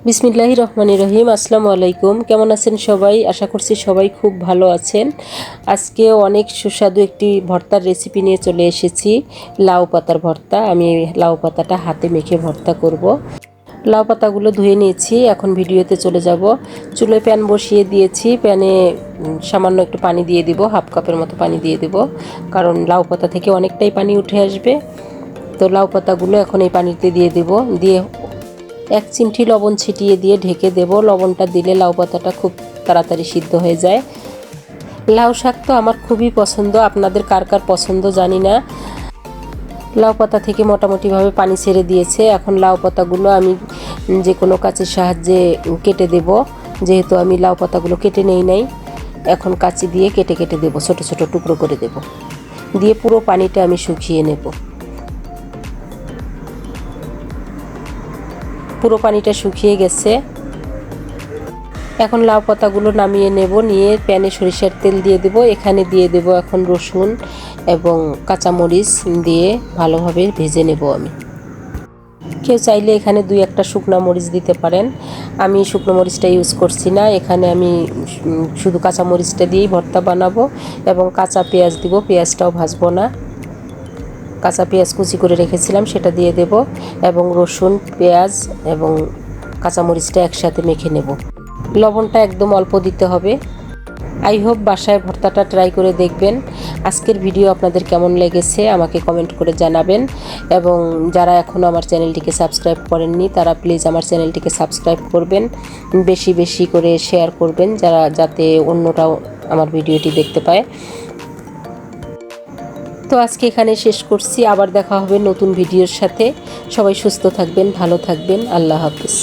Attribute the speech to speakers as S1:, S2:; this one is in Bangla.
S1: বিসমিল্লাহির রহমানির রহিম। আসসালামু আলাইকুম। কেমন আছেন সবাই? আশা করছি সবাই খুব ভালো আছেন। আজকে অনেক সুস্বাদু একটি ভর্তার রেসিপি নিয়ে চলে এসেছি, লাউ পাতার ভর্তা। আমি লাউ পাতাটা হাতে মেখে ভর্তা করব। লাউ পাতাগুলো ধুয়ে নিয়েছি, এখন ভিডিওতে চলে যাব। চুলোয় প্যান বসিয়ে দিয়েছি, প্যানে সামান্য একটু পানি দিয়ে দিব, হাফ কাপের মতো পানি দিয়ে দেব, কারণ লাউ পাতা থেকে অনেকটাই পানি উঠে আসবে। তো লাউ পাতাগুলো এখন এই পানিতে দিয়ে দেব, দিয়ে 1 চিমটি লবণ ছিটিয়ে দিয়ে ঢেকে দেব। লবণটা দিলে লাউ পাতাটা খুব তাড়াতাড়ি সিদ্ধ হয়ে যায়। লাউ শাক তো আমার খুবই পছন্দ, আপনাদের কার কার পছন্দ জানি না। লাউ পাতা থেকে মোটামুটিভাবে পানি ছেড়ে দিয়েছে। এখন লাউ পাতাগুলো আমি যে কোনো কাঁচির সাহায্যে কেটে দেব, যেহেতু আমি লাউ পাতাগুলো কেটে নেই নাই। এখন কাঁচি দিয়ে কেটে কেটে দেব, ছোট ছোট টুকরো করে দেব, দিয়ে পুরো পানিটা আমি শুকিয়ে নেব। পুরো পানিটা শুকিয়ে গেছে। এখন লাউ পাতাগুলো নামিয়ে নেব, নিয়ে প্যানে সরিষার তেল দিয়ে দেব। এখানে দিয়ে দেব এখন রসুন এবং কাঁচামরিচ দিয়ে ভালোভাবে ভেজে নেব আমি। কেউ চাইলে এখানে 2-1টা শুকনো মরিচ দিতে পারেন, আমি শুকনো মরিচটা ইউজ করছি না। এখানে আমি শুধু কাঁচামরিচটা দিয়েই ভর্তা বানাবো এবং কাঁচা পেঁয়াজ দিব, পেঁয়াজটাও ভাজবো না। কাঁচা পেঁয়াজ কুচি করে রেখেছিলাম সেটা দিয়ে দেব এবং রসুন, পেঁয়াজ এবং কাঁচামরিচটা একসাথে মেখে নেব। লবণটা একদম অল্প দিতে হবে। আই হোপ বাসায় ভর্তাটা ট্রাই করে দেখবেন। আজকের ভিডিও আপনাদের কেমন লেগেছে আমাকে কমেন্ট করে জানাবেন, এবং যারা এখনও আমার চ্যানেলটিকে সাবস্ক্রাইব করেননি তারা প্লিজ আমার চ্যানেলটিকে সাবস্ক্রাইব করবেন, বেশি বেশি করে শেয়ার করবেন, যাতে অন্যরাও আমার ভিডিওটি দেখতে পায়। তো আজকে এখানে শেষ করছি, আবার দেখা হবে নতুন ভিডিওর সাথে। সবাই সুস্থ থাকবেন, ভালো থাকবেন। আল্লাহ হাফিজ।